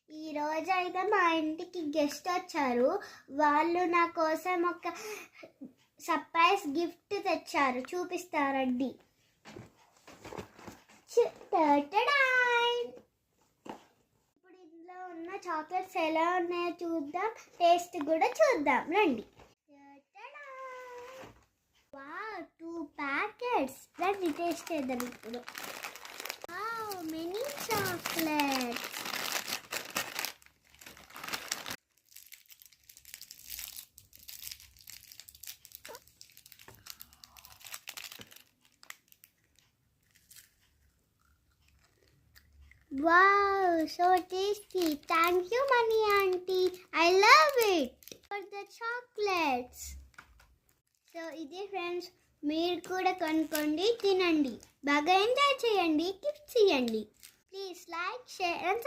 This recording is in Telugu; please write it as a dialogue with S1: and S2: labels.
S1: ఈరోజు అయితే మా ఇంటికి గెస్ట్ వచ్చారు. వాళ్ళు నా కోసం ఒక సర్ప్రైజ్ గిఫ్ట్ తెచ్చారు, చూపిస్తారండి. ఇప్పుడు ఇందులో ఉన్న చాక్లెట్స్ ఎలా ఉన్నాయో చూద్దాం, టేస్ట్ కూడా చూద్దాం రండి. Wow, 2 packets. రండి టేస్ట్ చేద్దాం ఇప్పుడు. Wow, mini chocolates. Wow, so tasty. Thank you, Money Auntie. I love it for the chocolates. So, ఇది ఫ్రెండ్స్, మీరు కూడా కొనుక్కోండి, తినండి, బాగా ఎంజాయ్ చేయండి, గిఫ్ట్స్ ఇవ్వండి. Please like, share and